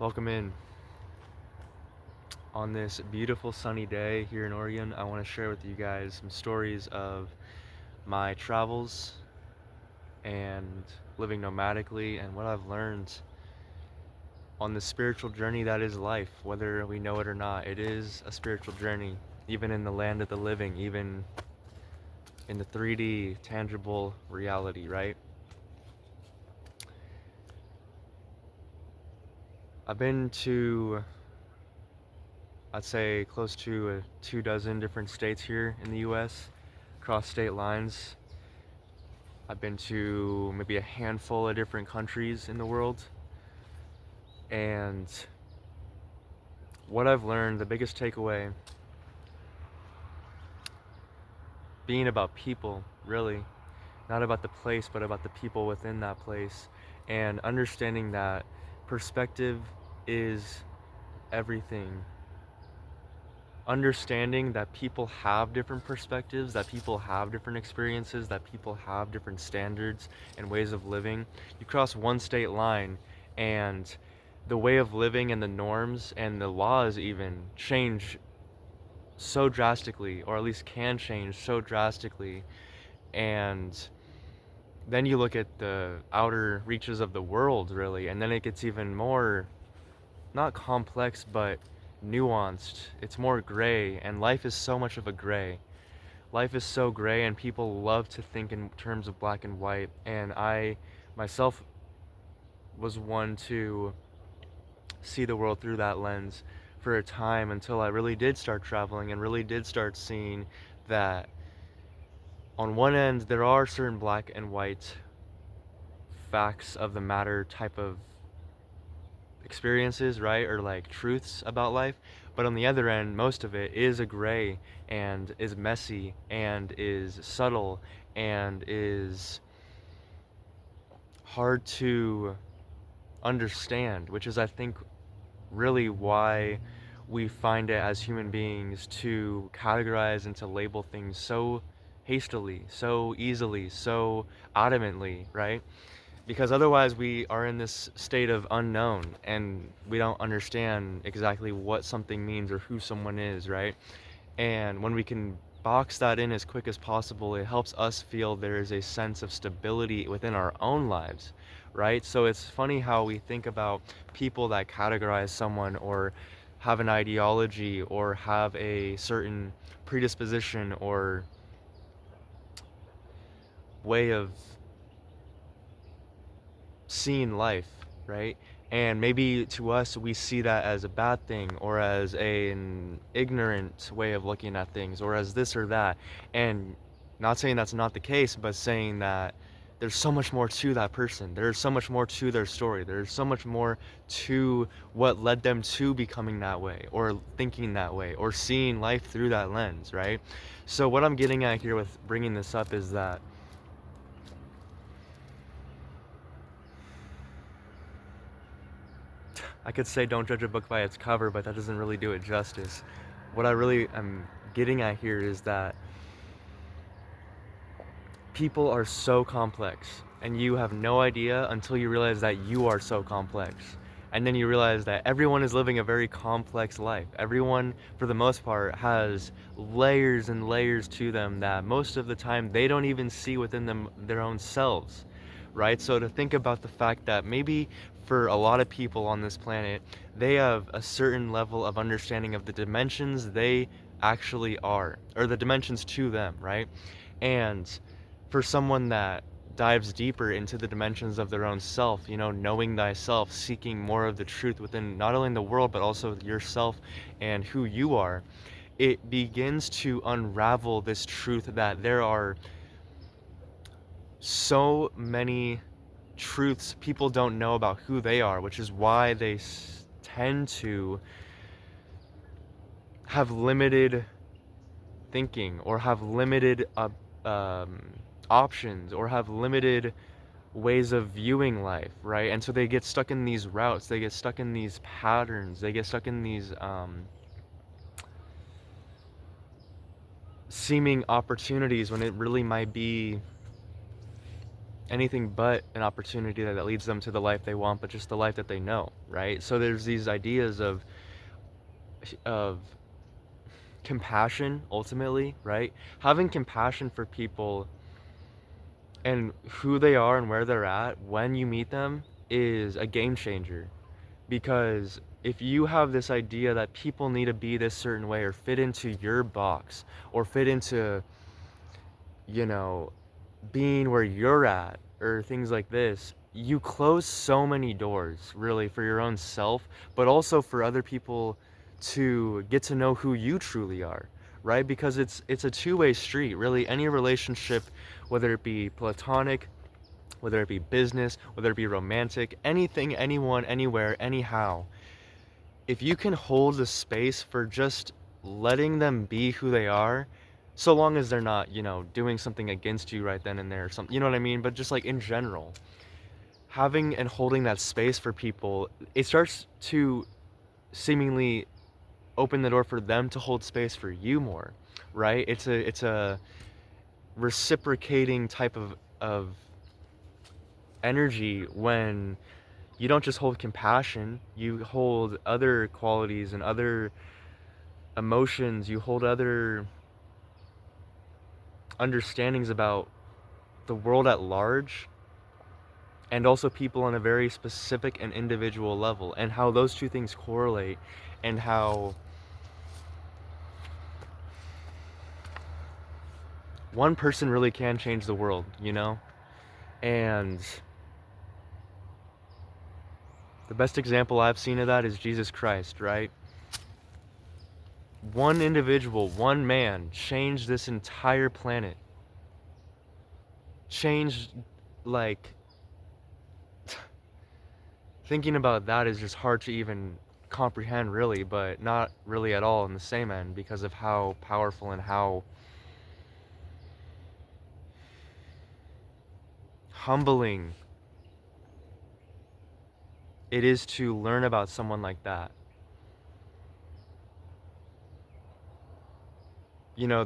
Welcome in. On this beautiful sunny day here in Oregon, I want to share with you guys some stories of my travels and living nomadically and what I've learned on the spiritual journey that is life, whether we know it or not. It is a spiritual journey, even in the land of the living, even in the 3D tangible reality, right? I've been to, I'd say, close to 2 dozen different states here in the US, across state lines. I've been to maybe a handful of different countries in the world. And what I've learned, the biggest takeaway, being about people, really, not about the place, but about the people within that place, and understanding that perspective is everything. Understanding that people have different perspectives, that people have different experiences, that people have different standards and ways of living. You cross one state line, and the way of living and the norms and the laws even change so drastically, or at least can change so drastically. And then you look at the outer reaches of the world, really, and then it gets even more, not complex, but nuanced. It's more gray, and life is so much of a gray. Life is so gray, and people love to think in terms of black and white. And I myself was one to see the world through that lens for a time until I really did start traveling and really did start seeing that on one end there are certain black and white facts of the matter type of experiences, right? Or like truths about life. But on the other end, most of it is a gray and is messy and is subtle and is hard to understand, which is, I think, really why we find it as human beings to categorize and to label things so hastily, so easily, so adamantly, right? Because otherwise we are in this state of unknown and we don't understand exactly what something means or who someone is, right? And when we can box that in as quick as possible, it helps us feel there is a sense of stability within our own lives, right? So it's funny how we think about people that categorize someone or have an ideology or have a certain predisposition or way of seeing life, right? And maybe to us, we see that as a bad thing or as an ignorant way of looking at things or as this or that. And not saying that's not the case, but saying that there's so much more to that person. There's so much more to their story. There's so much more to what led them to becoming that way or thinking that way or seeing life through that lens, right? So, what I'm getting at here with bringing this up is that I could say don't judge a book by its cover, but that doesn't really do it justice. What I really am getting at here is that people are so complex, and you have no idea until you realize that you are so complex. And then you realize that everyone is living a very complex life. Everyone, for the most part, has layers and layers to them that most of the time they don't even see within them their own selves, right? So to think about the fact that maybe for a lot of people on this planet, they have a certain level of understanding of the dimensions they actually are, or the dimensions to them, right? And for someone that dives deeper into the dimensions of their own self, knowing thyself, seeking more of the truth within not only the world, but also yourself and who you are, it begins to unravel this truth that there are so many truths people don't know about who they are, which is why they tend to have limited thinking or have limited um, options or have limited ways of viewing life, right? And so they get stuck in these routes, they get stuck in these patterns, they get stuck in these seeming opportunities when it really might be anything but an opportunity that leads them to the life they want, but just the life that they know, right? So there's these ideas of compassion ultimately, right? Having compassion for people and who they are and where they're at when you meet them is a game changer. Because if you have this idea that people need to be this certain way or fit into your box or fit into, you know, being where you're at or things like this, you close so many doors really for your own self, but also for other people to get to know who you truly are, right? Because it's a two-way street, really. Any relationship, whether it be platonic, whether it be business, whether it be romantic, anything, anyone, anywhere, anyhow, if you can hold the space for just letting them be who they are, so long as they're not, doing something against you right then and there or something, you know what I mean? But just like in general, having and holding that space for people, it starts to seemingly open the door for them to hold space for you more, right? It's a reciprocating type of energy when you don't just hold compassion, you hold other qualities and other emotions, you hold other understandings about the world at large, and also people on a very specific and individual level, and how those two things correlate, and how one person really can change the world, And the best example I've seen of that is Jesus Christ, right? One individual, one man changed this entire planet. Changed, like, thinking about that is just hard to even comprehend, really, but not really at all in the same end because of how powerful and how humbling it is to learn about someone like that.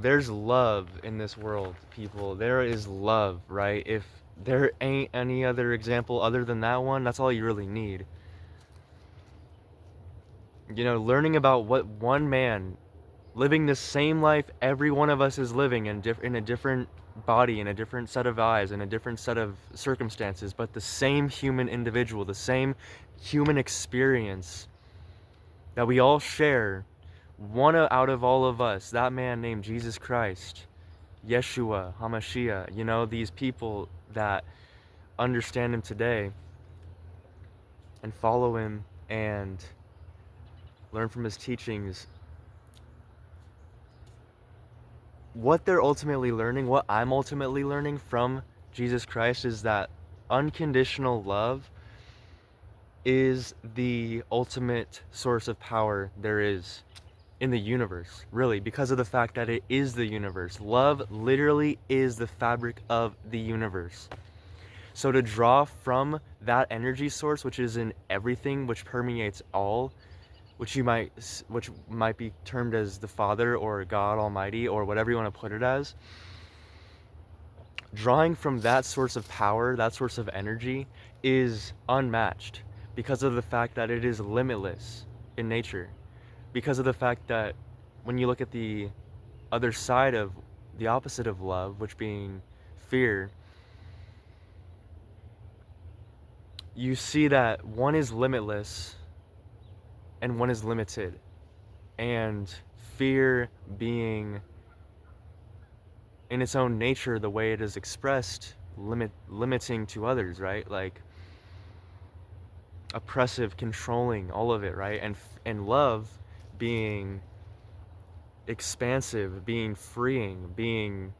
There's love in this world, people. There is love, right? If there ain't any other example other than that one, that's all you really need. Learning about what one man living the same life every one of us is living in a different body, in a different set of eyes, in a different set of circumstances, but the same human individual, the same human experience that we all share, one out of all of us, that man named Jesus Christ, Yeshua, HaMashiach, these people that understand him today and follow him and learn from his teachings, what they're ultimately learning, what I'm ultimately learning from Jesus Christ is that unconditional love is the ultimate source of power there is in the universe, really, because of the fact that it is the universe. Love literally is the fabric of the universe. So to draw from that energy source, which is in everything, which permeates all, which might be termed as the Father or God Almighty or whatever you want to put it as, drawing from that source of power, that source of energy, is unmatched because of the fact that it is limitless in nature. Because of the fact that when you look at the other side of the opposite of love, which being fear, you see that one is limitless and one is limited. And fear being in its own nature, the way it is expressed, limiting to others, right? Like oppressive, controlling, all of it, right? And love being expansive, being freeing, being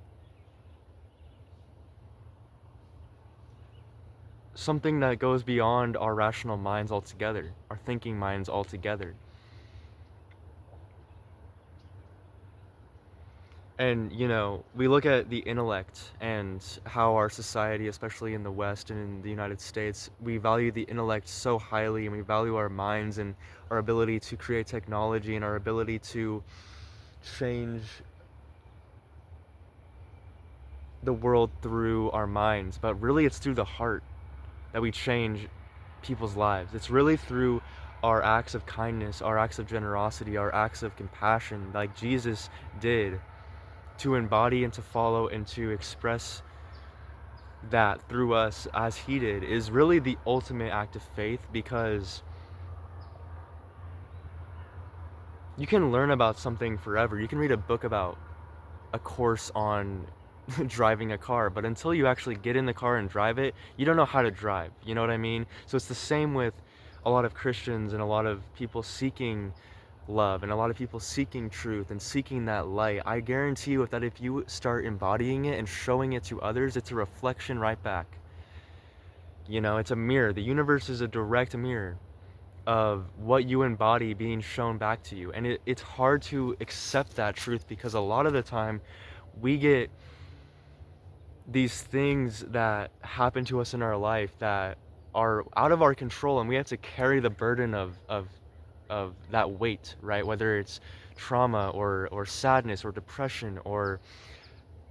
something that goes beyond our rational minds altogether, our thinking minds altogether. And, we look at the intellect and how our society, especially in the West and in the United States, we value the intellect so highly, and we value our minds and our ability to create technology and our ability to change the world through our minds, but really it's through the heart that we change people's lives. It's really through our acts of kindness, our acts of generosity, our acts of compassion, like Jesus did, to embody and to follow and to express that through us as he did, is really the ultimate act of faith. Because you can learn about something forever. You can read a book about a course on driving a car, but until you actually get in the car and drive it, you don't know how to drive. You know what I mean? So it's the same with a lot of Christians and a lot of people seeking love and a lot of people seeking truth and seeking that light. I guarantee you that if you start embodying it and showing it to others, it's a reflection right back. You know, it's a mirror. The universe is a direct mirror of what you embody being shown back to you. And it's hard to accept that truth, because a lot of the time we get these things that happen to us in our life that are out of our control, and we have to carry the burden of that weight, right? Whether it's trauma or sadness or depression or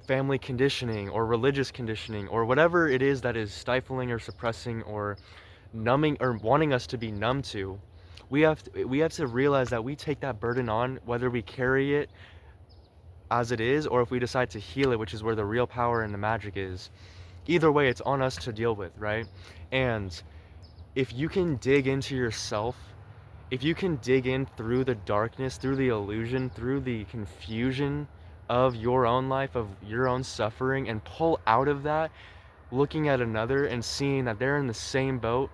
family conditioning or religious conditioning or whatever it is that is stifling or suppressing or numbing or wanting us to be numb to. We have to realize that we take that burden on, whether we carry it as it is or if we decide to heal it, which is where the real power and the magic is. Either way, it's on us to deal with, right? And if you can dig into yourself, if you can dig in through the darkness, through the illusion, through the confusion of your own life, of your own suffering, and pull out of that, looking at another and seeing that they're in the same boat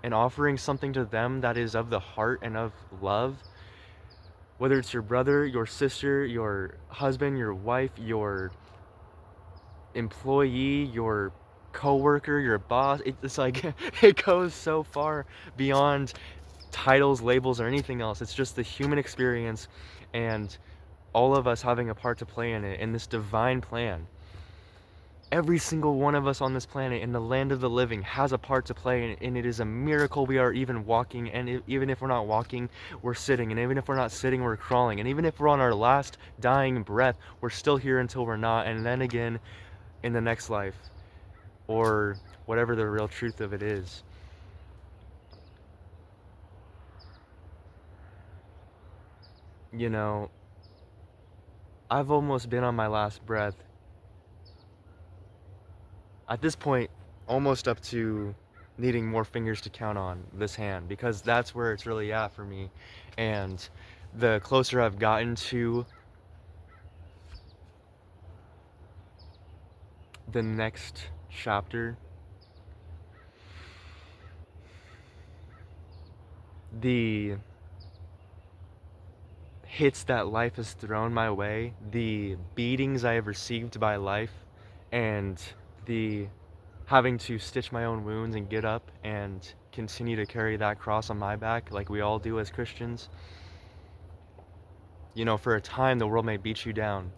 and offering something to them that is of the heart and of love, whether it's your brother, your sister, your husband, your wife, your employee, your coworker, your boss, it's like it goes so far beyond titles, labels, or anything else. It's just the human experience and all of us having a part to play in it, in this divine plan. Every single one of us on this planet in the land of the living has a part to play, and it is a miracle we are even walking. And even if we're not walking, we're sitting, and even if we're not sitting, we're crawling, and even if we're on our last dying breath, we're still here until we're not, and then again in the next life, or whatever the real truth of it is. You know, I've almost been on my last breath at this point, almost up to needing more fingers to count on this hand, because that's where it's really at for me. And the closer I've gotten to the next chapter, the hits that life has thrown my way, the beatings I have received by life, and the having to stitch my own wounds and get up and continue to carry that cross on my back like we all do as Christians. You know, for a time the world may beat you down,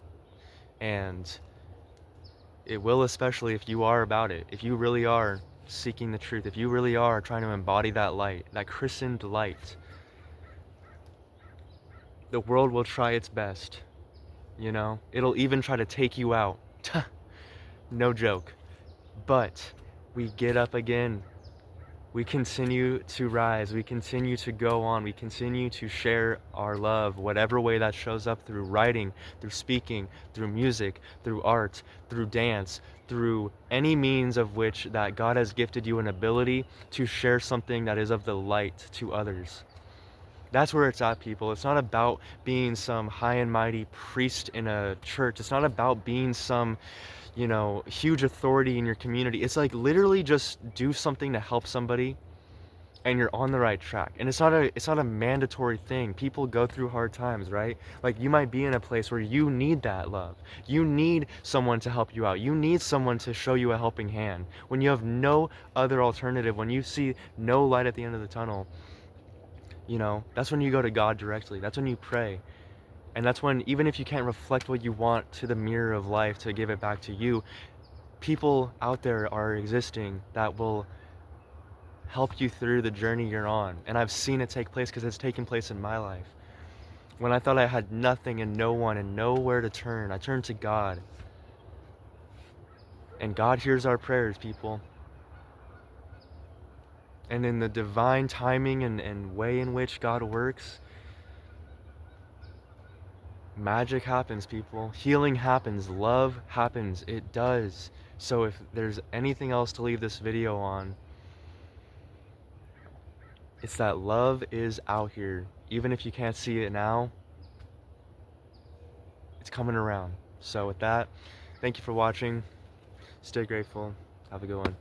and it will, especially if you are about it, if you really are seeking the truth, if you really are trying to embody that light, that christened light. The world will try its best, you know? It'll even try to take you out. No joke. But we get up again. We continue to rise. We continue to go on. We continue to share our love, whatever way that shows up, through writing, through speaking, through music, through art, through dance, through any means of which that God has gifted you an ability to share something that is of the light to others. That's where it's at, people. It's not about being some high and mighty priest in a church. It's not about being some, you know, huge authority in your community. It's like literally just do something to help somebody and you're on the right track. And it's not a mandatory thing. People go through hard times, right? Like you might be in a place where you need that love. You need someone to help you out. You need someone to show you a helping hand. When you have no other alternative, when you see no light at the end of the tunnel, you know, that's when you go to God directly. That's when you pray. And that's when, even if you can't reflect what you want to the mirror of life to give it back to you, people out there are existing that will help you through the journey you're on. And I've seen it take place because it's taken place in my life. When I thought I had nothing and no one and nowhere to turn, I turned to God. And God hears our prayers, people. And in the divine timing and way in which God works, magic happens, people. Healing happens. Love happens. It does. So if there's anything else to leave this video on, it's that love is out here. Even if you can't see it now, it's coming around. So with that, thank you for watching. Stay grateful. Have a good one.